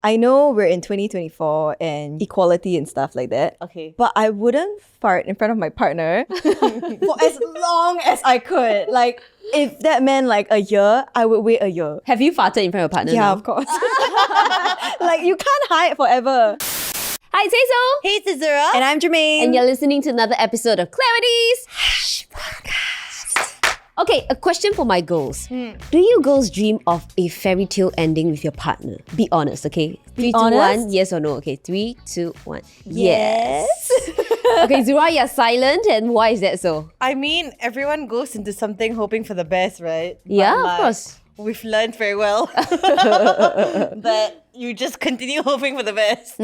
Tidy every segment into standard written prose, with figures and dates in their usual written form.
I know we're in 2024 and equality and stuff like that. Okay. But I wouldn't fart in front of my partner for as long as I could. Like, if that meant like a year, I would wait a year. Have you farted in front of your partner Yeah, now? of course. Like, you can't hide forever. Hi, it's Hazel. Hey, it's Azura. And I'm Jermaine. And you're listening to another episode of Clarity's Podcast. Okay, a question for my girls. Do you girls dream of a fairy tale ending with your partner? Be honest, okay? 3, 2, 1, yes or no? Okay, 3, 2, 1. Yes. Okay, Zura, you're silent, and why is that so? I mean, everyone goes into something hoping for the best, right? Yeah, But, of course. We've learned very well that you just continue hoping for the best.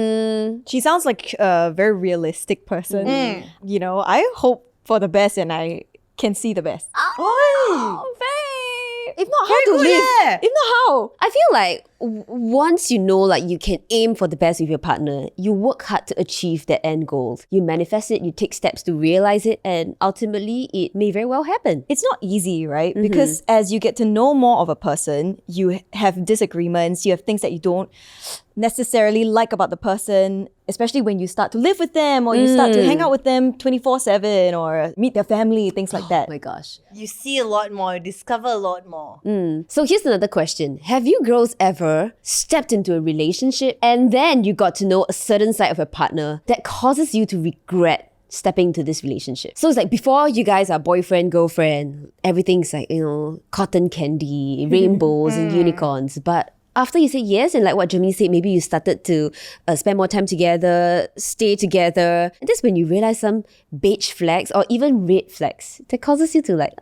She sounds like a very realistic person. You know, I hope for the best and I can see the best. Oh, babe. If not, how Very to good, live? yeah. If not, how? I feel like once you know like you can aim for the best with your partner, you work hard to achieve that end goal. You manifest it, you take steps to realize it, and ultimately it may very well happen. It's not easy, right? Because as you get to know more of a person, you have disagreements, you have things that you don't necessarily like about the person, especially when you start to live with them or you start to hang out with them 24/7 or meet their family, things like that. Oh my gosh. You see a lot more, you discover a lot more. So here's another question. Have you girls ever stepped into a relationship and then you got to know a certain side of your partner that causes you to regret stepping into this relationship? So it's like before you guys are boyfriend, girlfriend, everything's like, you know, cotton candy, rainbows and unicorns. But after you say yes, and like what Jermaine said, maybe you started to spend more time together, stay together. And that's when you realize some beige flags or even red flags that causes you to like,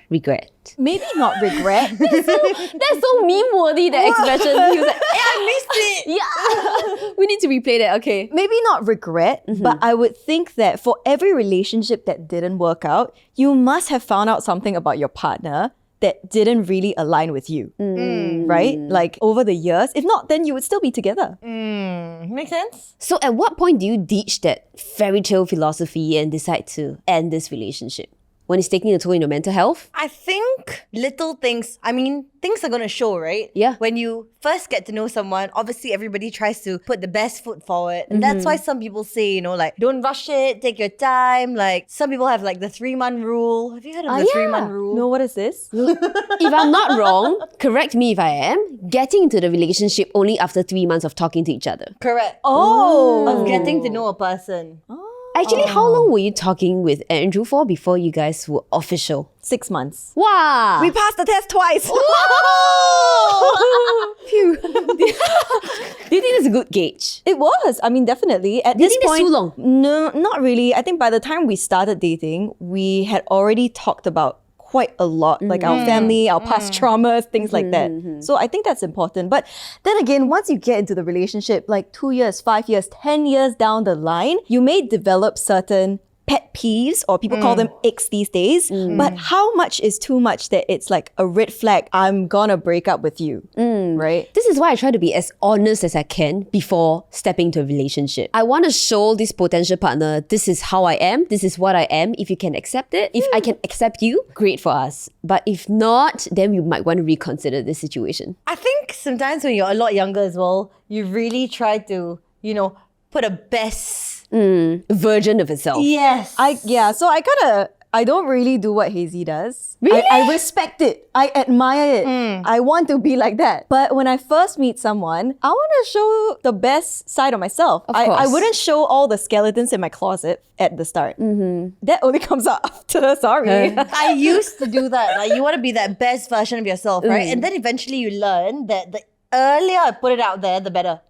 regret. Maybe not regret. That's so meme-worthy, that expression. He was like, I missed it! yeah, we need to replay that, okay. Maybe not regret, but I would think that for every relationship that didn't work out, you must have found out something about your partner that didn't really align with you, right? Like over the years. If not, then you would still be together. Makes sense? So at what point do you ditch that fairy tale philosophy and decide to end this relationship? When it's taking a toll in your mental health? I think little things, I mean, things are going to show, right? Yeah. When you first get to know someone, obviously everybody tries to put the best foot forward. And that's why some people say, you know, like, don't rush it, take your time. Like, some people have like the 3-month rule. Have you heard of the 3-month rule? No, what is this? If I'm not wrong, correct me if I am, getting into the relationship only after 3 months of talking to each other. Correct. Oh. Of getting to know a person. Actually, how long were you talking with Andrew for before you guys were official? 6 months. Wow! We passed the test twice. Phew. Do you think that's a good gauge? It was. I mean, definitely. At Do you this think that's point, too long? No, not really. I think by the time we started dating, we had already talked about quite a lot, like our family, our past traumas, things like that. So I think that's important. But then again, once you get into the relationship, like 2 years, 5 years, 10 years down the line, you may develop certain pet peeves, or people call them icks these days. But how much is too much that it's like a red flag, I'm gonna break up with you, right? This is why I try to be as honest as I can before stepping into a relationship. I want to show this potential partner, this is how I am, this is what I am. If you can accept it, if I can accept you, great for us. But if not, then we might want to reconsider this situation. I think sometimes when you're a lot younger as well, you really try to, you know, put a best... Version of itself. Yes. I don't really do what Hazy does. Really? I respect it. I admire it. I want to be like that. But when I first meet someone, I want to show the best side of myself. I course. wouldn't show all the skeletons in my closet at the start. That only comes out after, sorry. I used to do that. Like, you want to be that best version of yourself, right? And then eventually you learn that the earlier I put it out there, the better.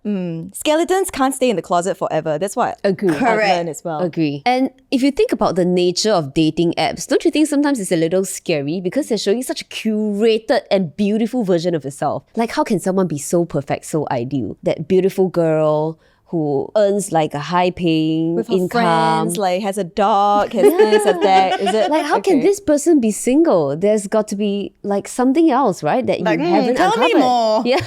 Skeletons can't stay in the closet forever. That's what Agree. I've learned as well. Agree. And if you think about the nature of dating apps, don't you think sometimes it's a little scary because they're showing such a curated and beautiful version of yourself? Like, how can someone be so perfect, so ideal? That beautiful girl who earns like a high-paying With her income. friends, like has a dog, has this, has that. Is it Like, how can this person be single? There's got to be like something else, right? That you haven't tell me uncovered. more. Yeah.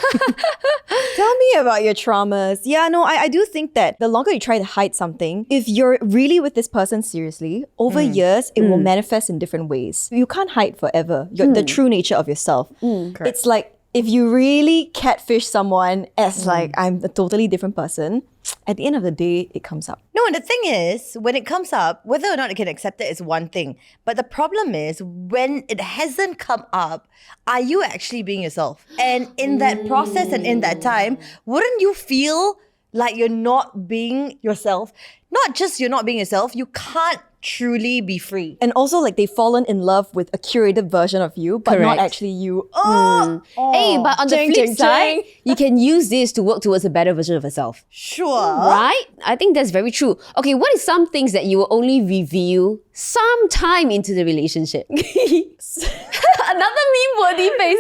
Tell me about your traumas. Yeah, no, I do think that the longer you try to hide something, if you're really with this person seriously, over years, it will manifest in different ways. You can't hide forever the true nature of yourself. It's like if you really catfish someone as like, I'm a totally different person, at the end of the day, it comes up. No, and the thing is, when it comes up, whether or not you can accept it is one thing. But the problem is, when it hasn't come up, are you actually being yourself? And in that process and in that time, wouldn't you feel like you're not being yourself? Not just you're not being yourself, you can't truly be free. And also, like, they've fallen in love with a curated version of you, but not Correct. actually you. Oh! Hey, but on the Jing, flip jing, side, jing. you can use this to work towards a better version of yourself. Sure. Right? I think that's very true. Okay, what is some things that you will only reveal sometime into the relationship? Another meme-worthy face.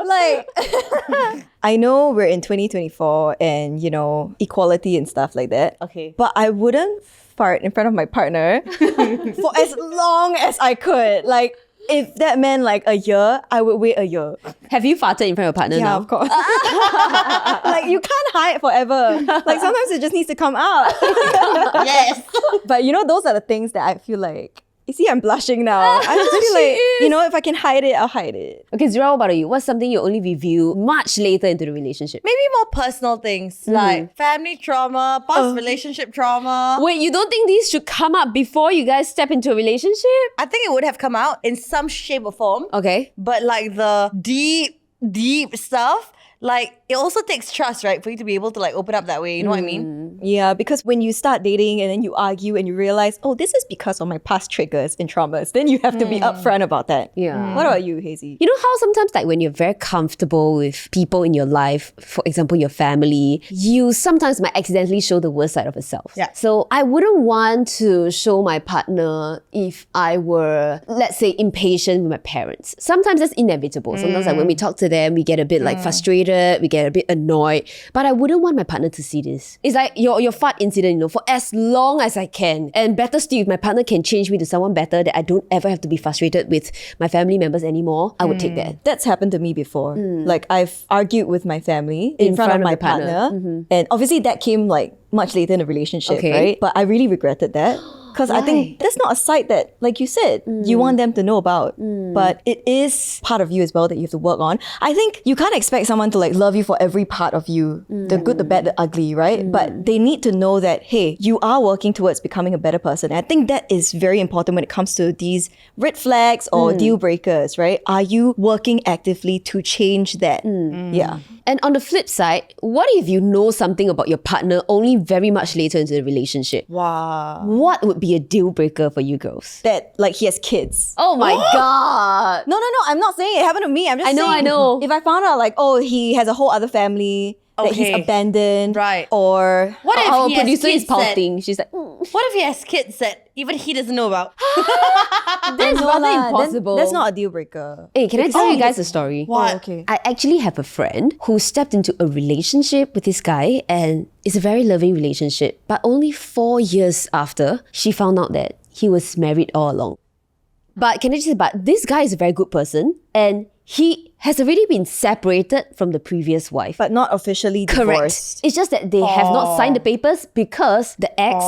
Like, I know we're in 2024 and, you know, equality and stuff like that. Okay. But I wouldn't fart in front of my partner for as long as I could. Like, if that meant like a year, I would wait a year. Have you farted in front of your partner Yeah, now? of course. Like, you can't hide forever. Like, sometimes it just needs to come out. Yes. But you know, those are the things that I feel like, you see, I'm blushing now. I just feel She like, you know, if I can hide it, I'll hide it. Okay, Zira, what about you? What's something you only reveal much later into the relationship? Maybe more personal things like family trauma, past relationship trauma. Wait, you don't think these should come up before you guys step into a relationship? I think it would have come out in some shape or form. Okay. But like the deep stuff, like it also takes trust, right? For you to be able to like open up that way. You know what I mean? Yeah, because when you start dating and then you argue and you realize, oh, this is because of my past triggers and traumas, then you have to be upfront about that. Yeah. What about you, Hazy? You know how sometimes like when you're very comfortable with people in your life, for example, your family, you sometimes might accidentally show the worst side of yourself. Yeah. So I wouldn't want to show my partner if I were, let's say, impatient with my parents. Sometimes that's inevitable. Sometimes like when we talk to them, we get a bit like frustrated, we get a bit annoyed. But I wouldn't want my partner to see this. It's like your fart incident, you know, for as long as I can. And better still, if my partner can change me to someone better that I don't ever have to be frustrated with my family members anymore, I would take that. That's happened to me before. Like, I've argued with my family in front of my your partner. partner. And obviously that came like much later in the relationship, Okay. right? But I really regretted that. Because I think that's not a side that, like you said, you want them to know about. But it is part of you as well that you have to work on. I think you can't expect someone to like love you for every part of you, the good, the bad, the ugly, right? But they need to know that, hey, you are working towards becoming a better person. And I think that is very important when it comes to these red flags or deal breakers, right? Are you working actively to change that? Yeah. And on the flip side, what if you know something about your partner only very much later into the relationship? Wow. What would be a deal breaker for you girls? That like he has kids. Oh my god! No, I'm not saying it happened to me. I'm just I know, saying I know. if I found out like, oh, he has a whole other family that he's Okay. abandoned. Right. Or What if Our he has producer is kids that, pouting. She's like, what if he has kids that even he doesn't know about? that's No rather lah, then impossible. that's not a deal breaker. Hey, can I tell you guys a story? What? Oh, okay. I actually have a friend who stepped into a relationship with this guy, and it's a very loving relationship. But only 4 years after, she found out that he was married all along. But can I just say, but this guy is a very good person, and he has already been separated from the previous wife. But not officially Correct. divorced. It's just that they have not signed the papers because the ex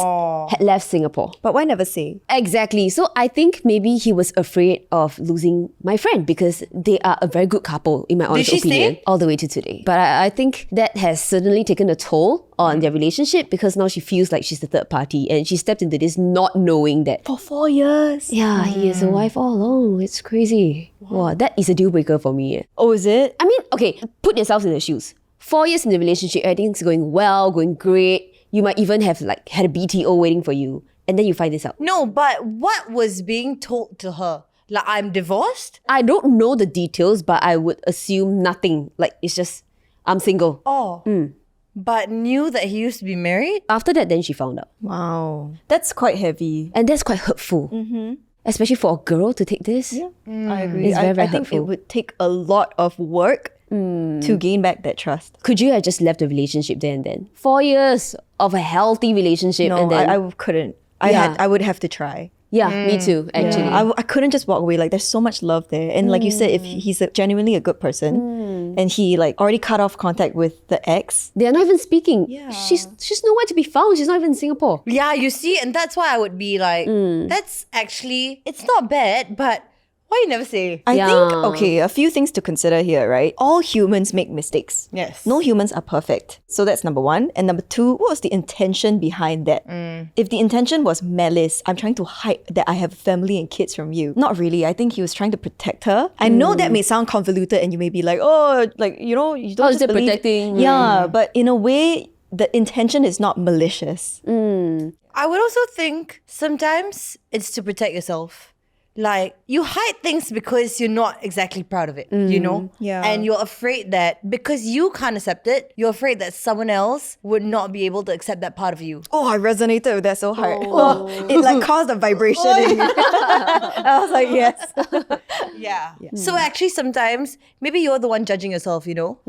had left Singapore. But why never say? Exactly. So I think maybe he was afraid of losing my friend because they are a very good couple, in my honest she opinion, stay? all the way to today. But I think that has certainly taken a toll on their relationship because now she feels like she's the third party and she stepped into this not knowing that. For 4 years. Yeah, he has a wife all along. It's crazy. Wow, that is a deal breaker for me. Oh, is it? I mean, okay, put yourselves in the shoes. 4 years in the relationship, everything's going well, going great. You might even have like had a BTO waiting for you. And then you find this out. No, but what was being told to her? Like, I'm divorced? I don't know the details, but I would assume nothing. Like, it's just, I'm single. Oh. But knew that he used to be married? After that, then she found out. Wow. That's quite heavy. And that's quite hurtful. Especially for a girl to take this. Yeah, I agree. It's very, very I think hurtful. it would take a lot of work to gain back that trust. Could you have just left the relationship there and then? 4 years of a healthy relationship No, and then... I couldn't. Yeah. I would have to try. yeah, me too, actually. I couldn't just walk away. Like, there's so much love there. And like you said, if he's genuinely a good person and he like already cut off contact with the ex, They're not even speaking. Yeah. She's nowhere to be found. She's not even in Singapore. Yeah, you see, and that's why I would be like, that's actually, it's not bad, but Why you never say? I Yeah. think, okay, a few things to consider here, right? All humans make mistakes. Yes. No humans are perfect. So that's number one. And number two, what was the intention behind that? If the intention was malice, I'm trying to hide that I have a family and kids from you. Not really. I think he was trying to protect her. I know that may sound convoluted and you may be like, oh, like, you know, you don't Oh, just is it believe. protecting? Yeah, but in a way, the intention is not malicious. I would also think sometimes it's to protect yourself. Like, you hide things because you're not exactly proud of it, you know? Yeah. And you're afraid that because you can't accept it, you're afraid that someone else would not be able to accept that part of you. Oh, I resonated with that so hard. Oh, it like caused a vibration in me. I was like, yes. Yeah. So actually sometimes maybe you're the one judging yourself, you know?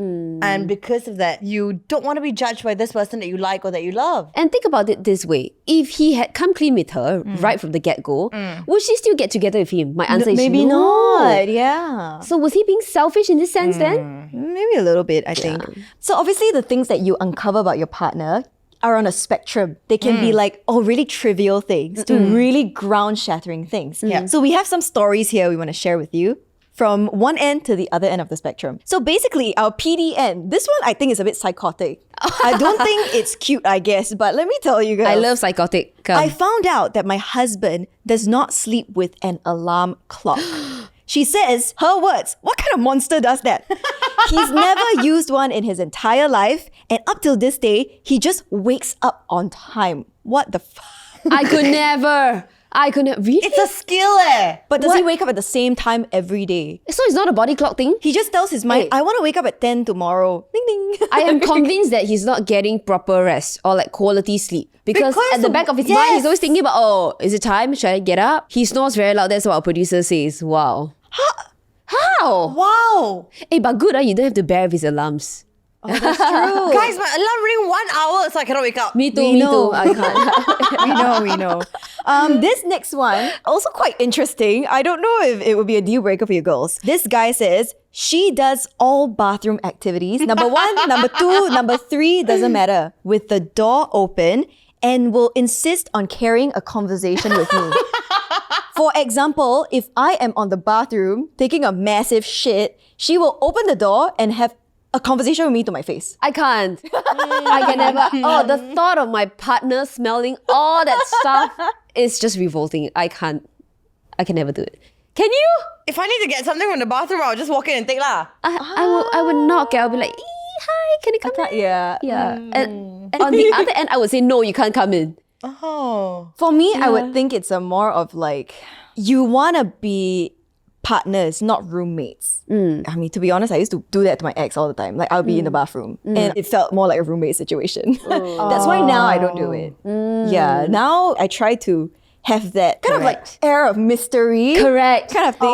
And because of that, you don't want to be judged by this person that you like or that you love. And think about it this way. If he had come clean with her right from the get-go, would she still get together with him? My answer is Maybe no. not. Yeah. So was he being selfish in this sense then? Maybe a little bit, I think. So obviously the things that you uncover about your partner are on a spectrum. They can be like, oh, really trivial things to really ground-shattering things. Yeah. So we have some stories here we want to share with you from one end to the other end of the spectrum. So basically, our PDN, this one I think is a bit psychotic. I don't think it's cute, I guess, but let me tell you guys. I love psychotic. Come. I found out that my husband does not sleep with an alarm clock. She says, her words, what kind of monster does that? He's never used one in his entire life, and up till this day, he just wakes up on time. What the fuck? I could never. Really? It's a skill But does he wake up at the same time every day? So it's not a body clock thing? He just tells his mind, Hey. I want to wake up at 10 tomorrow. Ding ding. I am convinced that he's not getting proper rest or like quality sleep. Because at the back of his mind, he's yes. always thinking about, oh, is it time? Should I get up? He snores very loud. That's what our producer says. Wow. How? Wow. Hey, but good, you don't have to bear with his alarms. Guys, my alarm ring 1 hour so I cannot wake up. Me too, We me know. too. I can't. we know. This next one, also quite interesting. I don't know if it would be a deal breaker for you girls. This guy says, she does all bathroom activities. Number 1, number 2, number 3, doesn't matter. With the door open and will insist on carrying a conversation with me. For example, if I am on the bathroom taking a massive shit, she will open the door and have a conversation with me to my face. I can't. I can never. Oh, the thought of my partner smelling all that stuff is just revolting. I can't. I can never do it. Can you? If I need to get something from the bathroom, I'll just walk in and take lah. I would knock. I'll be like, hi, can you come in? Yeah. Yeah. And on the other end, I would say, no, you can't come in. Oh. For me, I would think it's a more of like, you want to be partners, not roommates. I mean, to be honest, I used to do that to my ex all the time. Like, I'll be in the bathroom and it felt more like a roommate situation. That's why now I don't do it. Yeah, now I try to have that kind of like air of mystery. Correct. Kind of thing.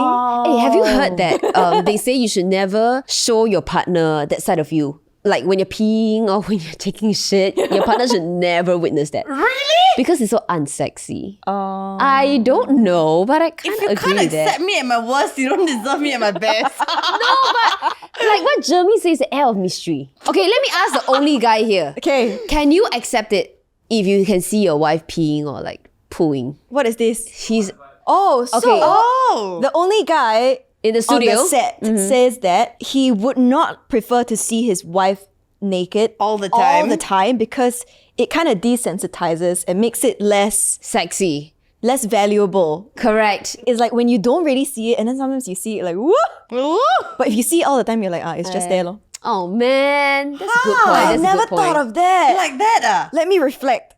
Hey, have you heard that they say you should never show your partner that side of you? Like when you're peeing or when you're taking shit, your partner should never witness that. Really? Because it's so unsexy. I don't know, but I kind If of you agree can't with that. accept me at my worst, you don't deserve me at my best. Like what Jeremy says, the air of mystery. Okay, let me ask the only guy here. Okay, Can you accept it if you can see your wife peeing or like pooing? what is this? She's Oh, so Okay. Oh. the only guy in the on studio. the set says that he would not prefer to see his wife naked All the all time? the time because it kind of desensitizes and makes it less Sexy. valuable. Correct. It's like when you don't really see it and then sometimes you see it like, whoop. Ooh. But if you see it all the time, you're like, it's just there. Lor. Oh man, that's a good point. I That's a never good point. thought of that. Like that Let me reflect.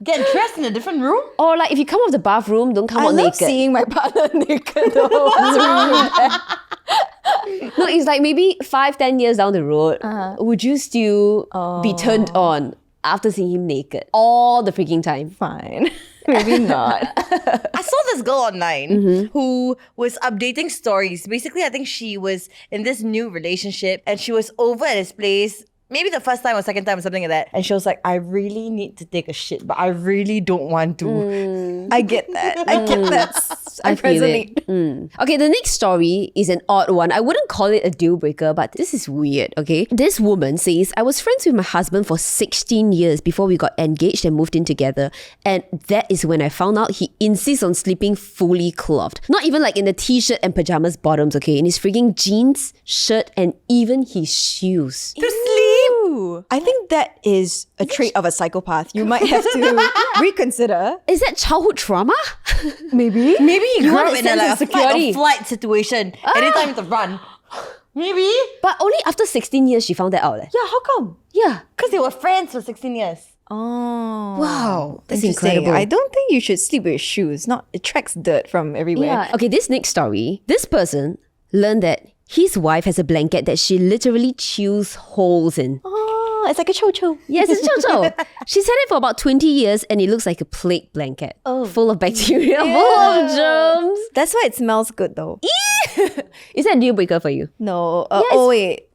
Get dressed in a different room? Or like if you come out of the bathroom, don't come I out love naked. seeing my partner naked though. It's really bad. No, it's like maybe 5-10 years down the road, would you still be turned on after seeing him naked all the freaking time? Fine. Maybe not. I saw this girl online who was updating stories. Basically, I think she was in this new relationship and she was over at his place. Maybe the first time or second time or something like that. And she was like, I really need to take a shit, but I really don't want to. I get that. I get that. I feel resonate. it. Okay, the next story is an odd one. I wouldn't call it a deal breaker, but this is weird, okay? This woman says, I was friends with my husband for 16 years before we got engaged and moved in together. And that is when I found out he insists on sleeping fully clothed. Not even like in the t-shirt and pajamas bottoms, okay? In his frigging jeans, shirt, and even his shoes. To sleep. Ooh, I think that is a trait of a psychopath. You might have to reconsider. Is that childhood trauma? Maybe. Maybe he grew want up a in a, sense like, of a fight security. or flight situation. Anytime you have to run. Maybe. But only after 16 years she found that out. Yeah, how come? Yeah. Because they were friends for 16 years. Oh. Wow. That's Interesting. incredible. I don't think you should sleep with shoes. Not it tracks dirt from everywhere. Yeah. Okay, this next story. This person learned that his wife has a blanket that she literally chews holes in. Oh, it's like a cho-cho. Yes, it's Jojo. She's had it for about 20 years and it looks like a plague blanket. Full of bacteria, full of germs. That's why it smells good though. Is that a deal breaker for you? No. Yes. Oh wait.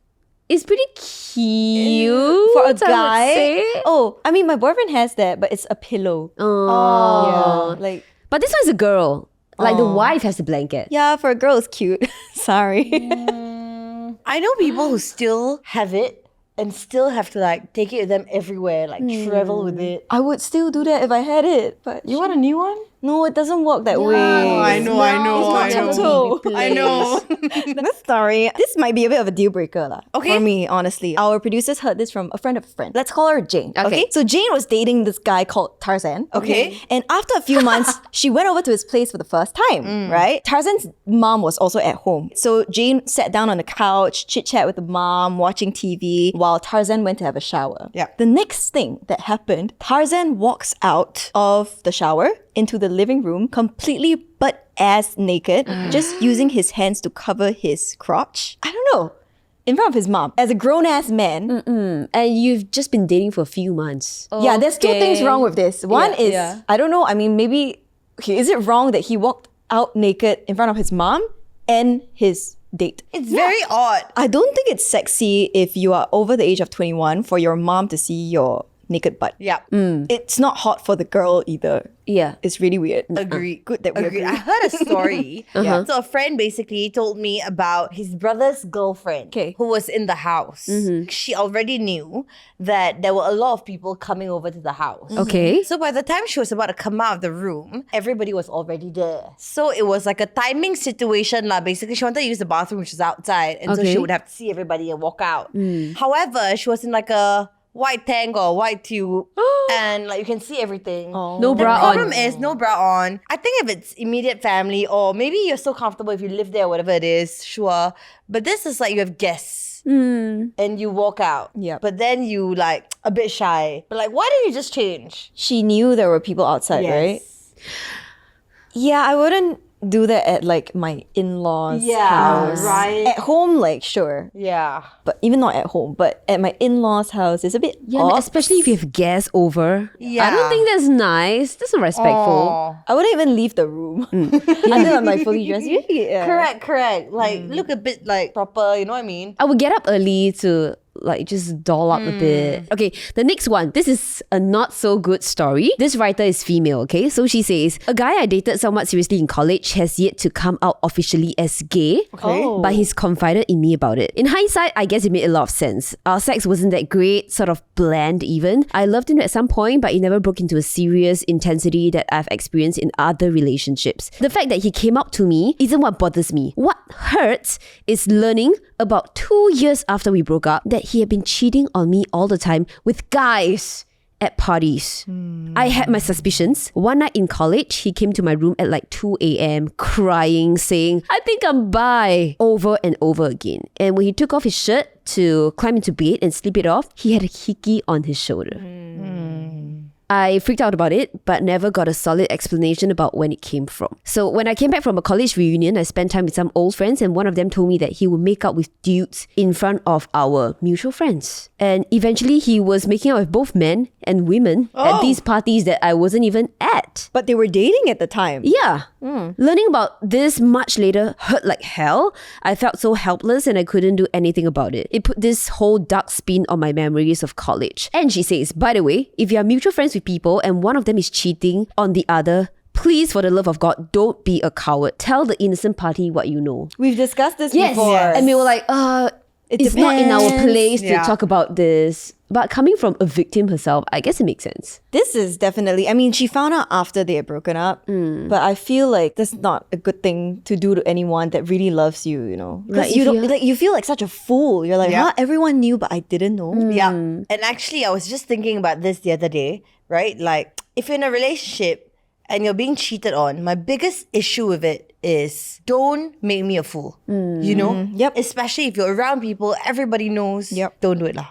It's pretty cute. For a I would guy? say. Oh, I mean my boyfriend has that, but it's a pillow. Oh. Yeah. Like But this one's a girl. Like the wife has the blanket. yeah, for a girl it's cute. Sorry. I know people who still have it and still have to like take it with them everywhere, like travel with it. I would still do that if I had it, but You want a new one? no, it doesn't work that way. I know. It's not cho-cho. I know. This story, this might be a bit of a deal breaker lah. Okay. For me, honestly. Our producers heard this from a friend of a friend. Let's call her Jane. Okay. So Jane was dating this guy called Tarzan. Okay. And after a few months, she went over to his place for the first time, right? Tarzan's mom was also at home. So Jane sat down on the couch, chit-chat with the mom, watching TV, while Tarzan went to have a shower. Yeah. The next thing that happened, Tarzan walks out of the shower into the living room completely butt-ass naked, just using his hands to cover his crotch. I don't know. In front of his mom. As a grown-ass man. And you've just been dating for a few months. Yeah, there's two things wrong with this. One is, yeah. I don't know, I mean, maybe, okay, is it wrong that he walked out naked in front of his mom and his date? It's very odd. I don't think it's sexy if you are over the age of 21 for your mom to see your naked butt. Yeah. It's not hot for the girl either. Yeah. It's really weird. Agree. Good that we agree. I heard a story. So a friend basically told me about his brother's girlfriend Okay. who was in the house. She already knew that there were a lot of people coming over to the house. Okay. So by the time she was about to come out of the room, everybody was already there. So it was like a timing situation lah. Basically, she wanted to use the bathroom, which was outside, and so Okay. she would have to see everybody and walk out. However, she was in like a white tank or white tube, and like you can see everything. No The bra problem on. is no bra on. I think if it's immediate family or maybe you're so comfortable if you live there, whatever it is, sure. But this is like you have guests and you walk out. Yep. But then you like a bit shy. But like, why didn't you just change? She knew there were people outside, right? Yeah, I wouldn't do that at like my in-laws' house. right. At home, like sure. Yeah. But even not at home, but at my in-laws' house, it's a bit Yeah, odd. especially if you have guests over. I Yeah. don't think that's nice. That's not respectful. Aw. I wouldn't even leave the room until I'm like fully dressed. Yeah. Correct. Like look a bit like proper, you know what I mean? I would get up early to like just doll up a bit. Okay, the next one. This is a not so good story. This writer is female, okay? So she says, a guy I dated somewhat seriously in college has yet to come out officially as gay, Oh. but he's confided in me about it. In hindsight, I guess it made a lot of sense. Our sex wasn't that great, sort of bland even. I loved him at some point, but it never broke into a serious intensity that I've experienced in other relationships. The fact that he came out to me isn't what bothers me. What hurts is learning about 2 years after we broke up that he had been cheating on me all the time with guys at parties. I had my suspicions. One night in college, he came to my room at like 2 a.m. crying, saying, I think I'm bi, over and over again. And when he took off his shirt to climb into bed and sleep it off, he had a hickey on his shoulder. I freaked out about it, but never got a solid explanation about when it came from. So when I came back from a college reunion, I spent time with some old friends, and one of them told me that he would make out with dudes in front of our mutual friends. And eventually he was making out with both men and women at these parties that I wasn't even at. But they were dating at the time. Yeah. Learning about this much later hurt like hell. I felt so helpless and I couldn't do anything about it. It put this whole dark spin on my memories of college. And she says, by the way, if you are mutual friends with people and one of them is cheating on the other, please, for the love of God, don't be a coward. Tell the innocent party what you know. We've discussed this Yes. before. And we were like, it's not in our depends. place to Yeah. talk about this. But coming from a victim herself, I guess it makes sense. This is definitely, I mean, she found out after they had broken up, but I feel like that's not a good thing to do to anyone that really loves you, you know? Right, Because you if don't, you- like, you feel like such a fool. You're like, Yeah. huh, everyone knew, but I didn't know. Yeah. And actually, I was just thinking about this the other day, right? Like, if you're in a relationship and you're being cheated on, my biggest issue with it is don't make me a fool. You know? Yep. Especially if you're around people, everybody knows. Yep. Don't do it lah.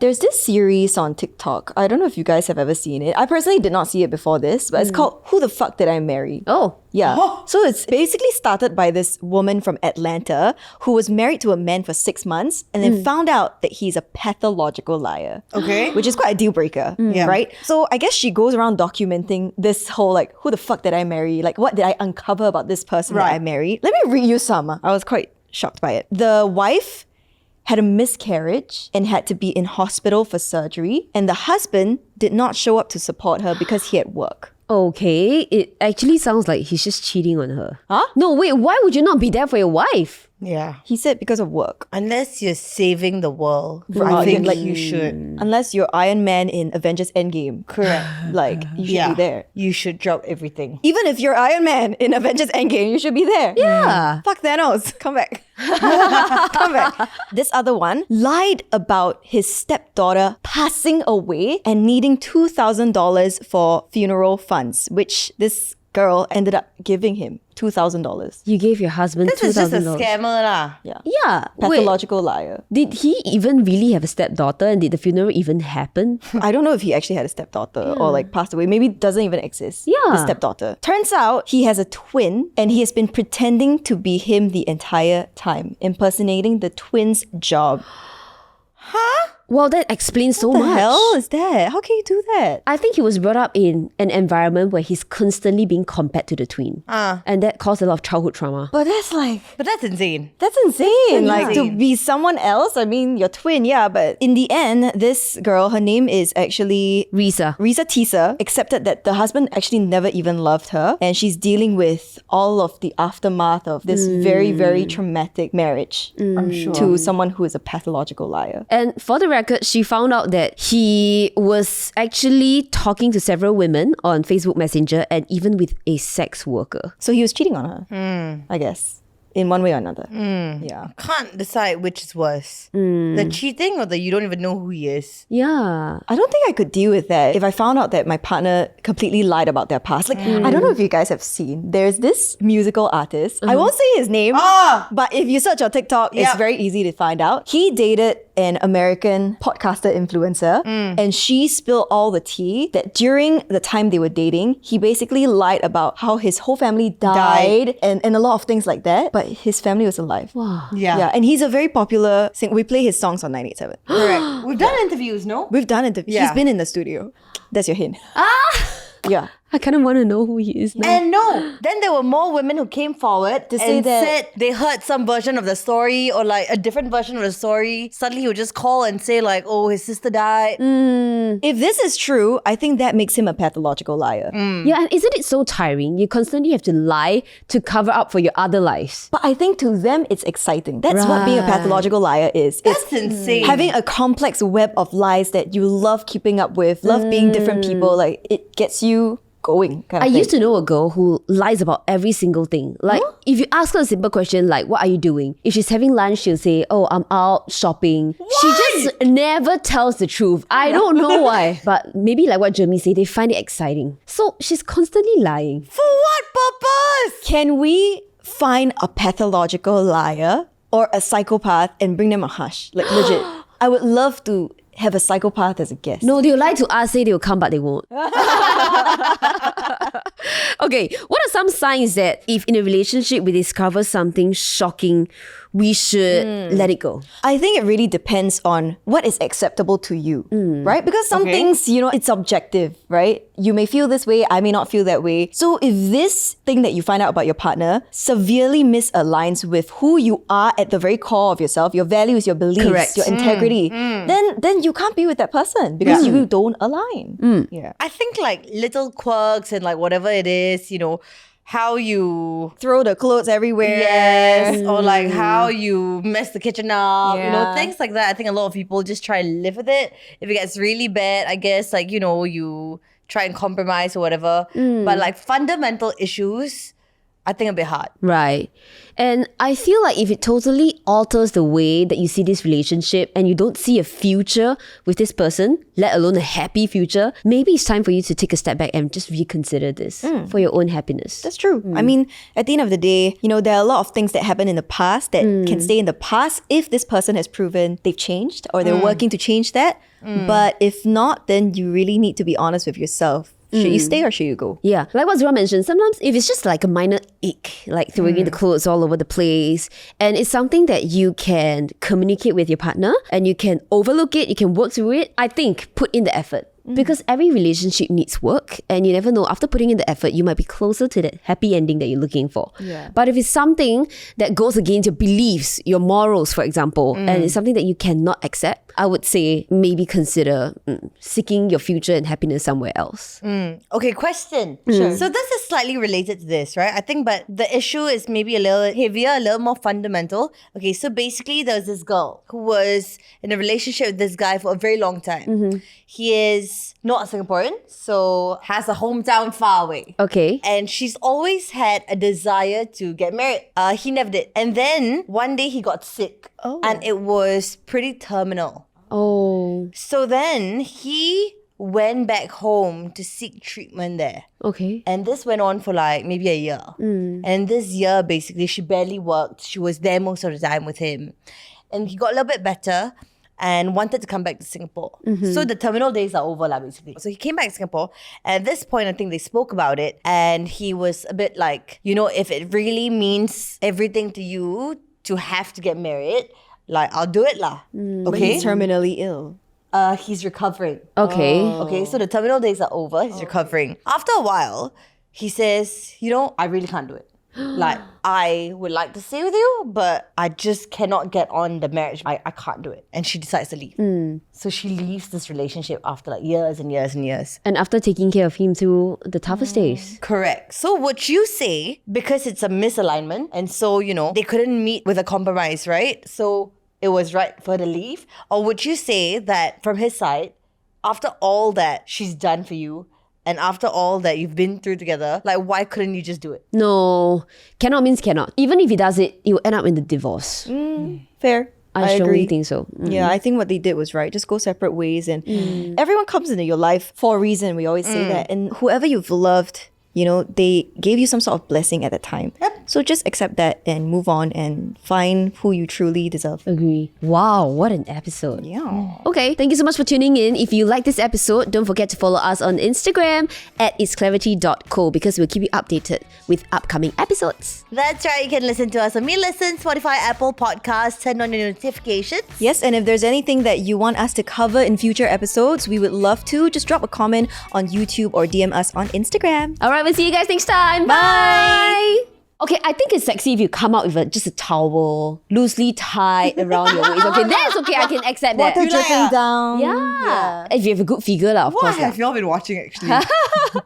There's this series on TikTok. I don't know if you guys have ever seen it. I personally did not see it before this, but it's called Who the Fuck Did I Marry? Oh. Yeah. So it's basically started by this woman from Atlanta who was married to a man for 6 months and then found out that he's a pathological liar. Okay. Which is quite a deal breaker, Yeah. right? So I guess she goes around documenting this whole like, who the fuck did I marry? Like, what did I uncover about this person that I Right. married? Let me read you some. I was quite shocked by it. The wife had a miscarriage and had to be in hospital for surgery, and the husband did not show up to support her because he had work. Okay, it actually sounds like he's just cheating on her. Huh? No, wait, why would you not be there for your wife? Yeah. He said because of work. Unless you're saving the world, I Right. think Like- you should. Unless you're Iron Man in Avengers Endgame. Correct. Like, you should be there. You should drop everything. Even if you're Iron Man in Avengers Endgame, you should be there. Yeah. Fuck Thanos. Come back. Come back. This other one lied about his stepdaughter passing away and needing $2,000 for funeral funds, which this girl ended up giving him $2,000. You gave your husband This is just a $2,000. scammer lah. Yeah. Yeah. Wait, Pathological liar. did he even really have a stepdaughter and did the funeral even happen? I don't know if he actually had a stepdaughter or like passed away. Maybe it doesn't even exist. Yeah. The stepdaughter. Turns out he has a twin and he has been pretending to be him the entire time, impersonating the twin's job. Well, that explains so What the much. hell is that? How can you do that? I think he was brought up in an environment where he's constantly being compared to the twin. And that caused a lot of childhood trauma. But that's like, But that's insane. that's insane. Like to insane. be someone else. I mean, your twin, yeah. But in the end, this girl, her name is actually Risa. Risa Tisa, accepted that the husband actually never even loved her. And she's dealing with all of the aftermath of this very, very traumatic marriage I'm sure. to someone who is a pathological liar. And for the record, she found out that he was actually talking to several women on Facebook Messenger and even with a sex worker. So he was cheating on her, I guess, in one way or another. Yeah. Can't decide which is worse. The cheating or the you don't even know who he is. Yeah. I don't think I could deal with that if I found out that my partner completely lied about their past. Like, I don't know if you guys have seen, there's this musical artist. I won't say his name, but if you search on TikTok, it's Yep. very easy to find out. He dated an American podcaster influencer, and she spilled all the tea that during the time they were dating, he basically lied about how his whole family died. And a lot of things like that, but his family was alive. Wow. Yeah, and he's a very popular singer. We play his songs on 987. Correct. We've done interviews, no? We've done it. He's Yeah. been in the studio. That's your hint. Yeah. I kind of want to know who he is now. And no, then there were more women who came forward To say and that- said they heard some version of the story or like a different version of the story. Suddenly he would just call and say like, oh, his sister died. If this is true, I think that makes him a pathological liar. Yeah, and isn't it so tiring? You constantly have to lie to cover up for your other lies. But I think to them, it's exciting. That's what being a Right. pathological liar is. That's insane. Having a complex web of lies that you love keeping up with, love being different people, like it gets you going. Kind I of used to know a girl who lies about every single thing. Like, if you ask her a simple question like, what are you doing? If she's having lunch, she'll say, oh, I'm out shopping. She just never tells the truth. I don't know why. But maybe like what Jeremy said, they find it exciting. So she's constantly lying. For what purpose? Can we find a pathological liar or a psychopath and bring them a hush? Like legit. I would love to have a psychopath as a guest. No, they'll lie to us, say they'll come, but they won't. Okay, what are some signs that if in a relationship we discover something shocking, we should let it go? I think it really depends on what is acceptable to you, right? Because some things, it's objective, right? You may feel this way, I may not feel that way. So if this thing that you find out about your partner severely misaligns with who you are at the very core of yourself, your values, your beliefs, Correct. your integrity, then you can't be with that person because you don't align. Yeah. I think like little quirks and like whatever it is, how you Throw the clothes everywhere. yes, or like how you mess the kitchen up, Yeah. things like that. I think a lot of people just try and live with it. If it gets really bad, I guess like, you try and compromise or whatever. But like fundamental issues, I think a bit hard. Right. And I feel like if it totally alters the way that you see this relationship and you don't see a future with this person, let alone a happy future, maybe it's time for you to take a step back and just reconsider this for your own happiness. That's true. I mean, at the end of the day, there are a lot of things that happen in the past that can stay in the past if this person has proven they've changed or they're working to change that. But if not, then you really need to be honest with yourself. Should you stay or should you go? Yeah, like what Zura mentioned, sometimes if it's just like a minor ache, like throwing in the clothes all over the place, and it's something that you can communicate with your partner and you can overlook it, you can work through it, I think put in the effort. Because every relationship needs work and you never know, after putting in the effort, you might be closer to that happy ending that you're looking for. Yeah. But if it's something that goes against your beliefs, your morals, for example, and it's something that you cannot accept, I would say maybe consider seeking your future and happiness somewhere else. Okay, question. Sure. So this is slightly related to this, right? I think, but the issue is maybe a little heavier, a little more fundamental. Okay, so basically there was this girl who was in a relationship with this guy for a very long time. He is not a Singaporean, so has a hometown far away. Okay. And she's always had a desire to get married. He never did. And then one day he got sick. And it was pretty terminal. Oh, So then he went back home to seek treatment there. okay. And this went on for like maybe a year. And this year, basically, she barely worked. She was there most of the time with him. And he got a little bit better and wanted to come back to Singapore. So the terminal days are over, basically. So he came back to Singapore. And at this point, I think they spoke about it. And he was a bit like, if it really means everything to you to have to get married, like, I'll do it lah. But Okay? he's terminally ill. He's recovering. Okay. Okay, so the terminal days are over. He's recovering. After a while, he says, I really can't do it. Like, I would like to stay with you, but I just cannot get on the marriage. I can't do it. And she decides to leave. So she leaves this relationship after like years and years and years. And after taking care of him through the toughest days. Correct. So would you say, because it's a misalignment, and so, they couldn't meet with a compromise, right? So it was right for her to leave? Or would you say that from his side, after all that she's done for you, and after all that you've been through together, like, why couldn't you just do it? No, cannot means cannot. Even if he does it, it will end up in the divorce. Fair. I strongly agree. think so. Yeah, I think what they did was right. Just go separate ways. And everyone comes into your life for a reason. We always say that. And whoever you've loved, they gave you some sort of blessing at the time. So just accept that and move on and find who you truly deserve. Agree. Wow, what an episode. Yeah. Okay, thank you so much for tuning in. If you like this episode, don't forget to follow us on Instagram at itsclarity.co because we'll keep you updated with upcoming episodes. That's right. You can listen to us on Me Listen, Spotify, Apple Podcasts, turn on your notifications. Yes, and if there's anything that you want us to cover in future episodes, we would love to. Just drop a comment on YouTube or DM us on Instagram. All right, we'll see you guys next time. Bye. Okay, I think it's sexy if you come out with just a towel loosely tied around your waist. Okay, that's okay. I can accept that. Water dripping down. Yeah. If you have a good figure, of What course. lah. have y'all been watching, actually?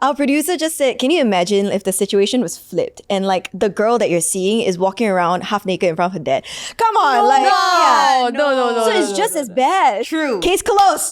Our producer just said, can you imagine if the situation was flipped and like the girl that you're seeing is walking around half naked in front of her dad? Come on, No. So it's just as bad. True. Case closed.